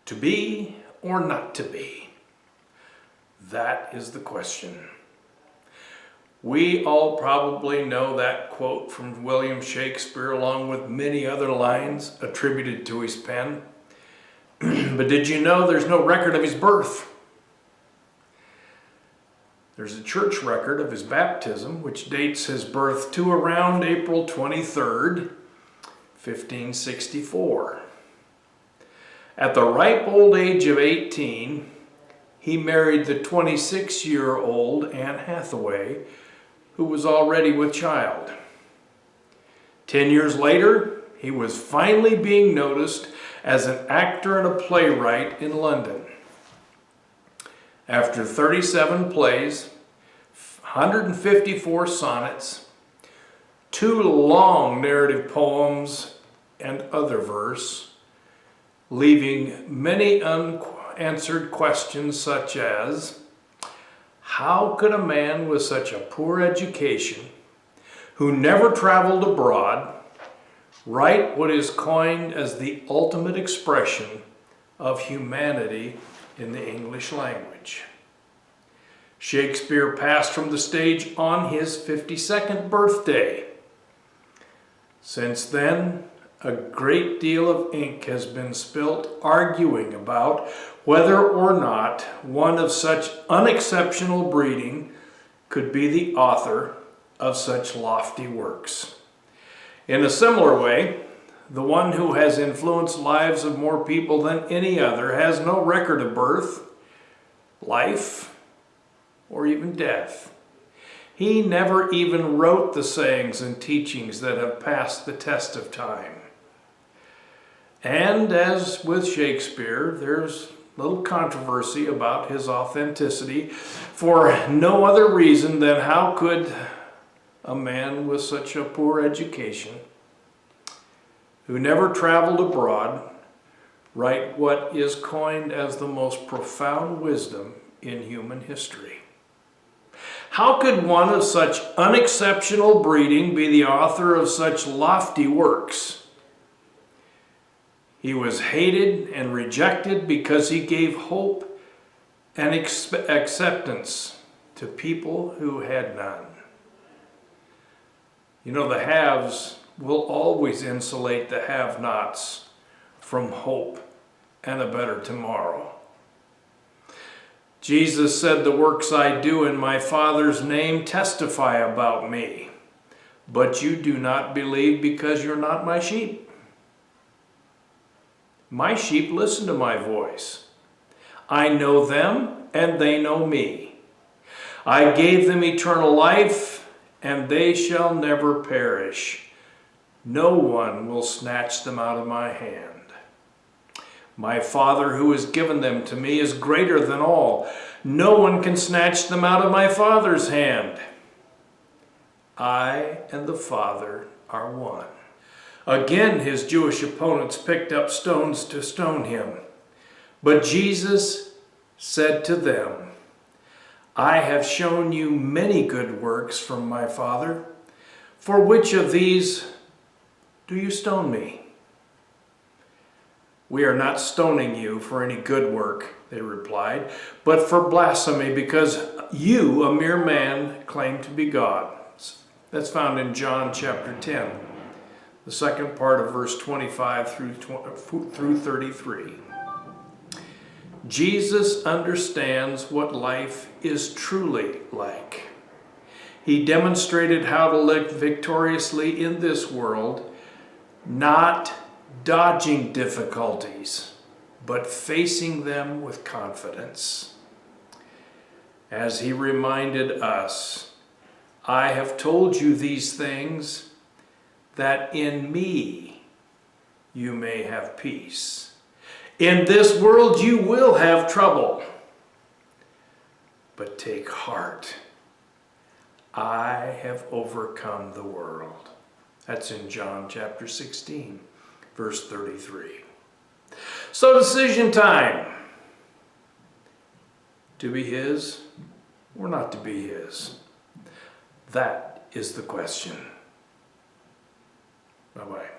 To be or not to be? That is the question. We all probably know that quote from William Shakespeare, along with many other lines attributed to his pen. But did you know there's no record of his birth? There's a church record of his baptism, which dates his birth to around April 23rd, 1564. At the ripe old age of 18, he married the 26-year-old Anne Hathaway, who was already with child. 10 years later, he was finally being noticed as an actor and a playwright in London. After 37 plays, 154 sonnets, 2 long narrative poems and other verse, leaving many unanswered questions such as, how could a man with such a poor education, who never traveled abroad, write what is coined as the ultimate expression of humanity in the English language? Shakespeare passed from the stage on his 52nd birthday. Since then, a great deal of ink has been spilt arguing about whether or not one of such unexceptional breeding could be the author of such lofty works. In a similar way, the one who has influenced lives of more people than any other has no record of birth, life, or even death. He never even wrote the sayings and teachings that have passed the test of time. And as with Shakespeare, there's little controversy about his authenticity for no other reason than how could a man with such a poor education, who never traveled abroad, write what is coined as the most profound wisdom in human history? How could one of such unexceptional breeding be the author of such lofty works? He was hated and rejected because he gave hope and acceptance to people who had none. You know, the haves will always insulate the have-nots from hope and a better tomorrow. Jesus said, the works I do in my Father's name testify about me, but you do not believe because you're not my sheep. My sheep listen to my voice. I know them and they know me. I gave them eternal life and they shall never perish. No one will snatch them out of my hand. My Father who has given them to me is greater than all. No one can snatch them out of my Father's hand. I and the Father are one. Again, his Jewish opponents picked up stones to stone him. But Jesus said to them, I have shown you many good works from my Father. For which of these do you stone me? We are not stoning you for any good work, they replied, but for blasphemy, because you, a mere man, claim to be God. That's found in John chapter 10, the second part of verse 25 through 33. Jesus understands what life is truly like. He demonstrated how to live victoriously in this world, not dodging difficulties, but facing them with confidence. As he reminded us, I have told you these things, that in me you may have peace. In this world you will have trouble, but take heart. I have overcome the world. That's in John chapter 16, verse 33. So decision time. To be his or not to be his? That is the question. Bye-bye.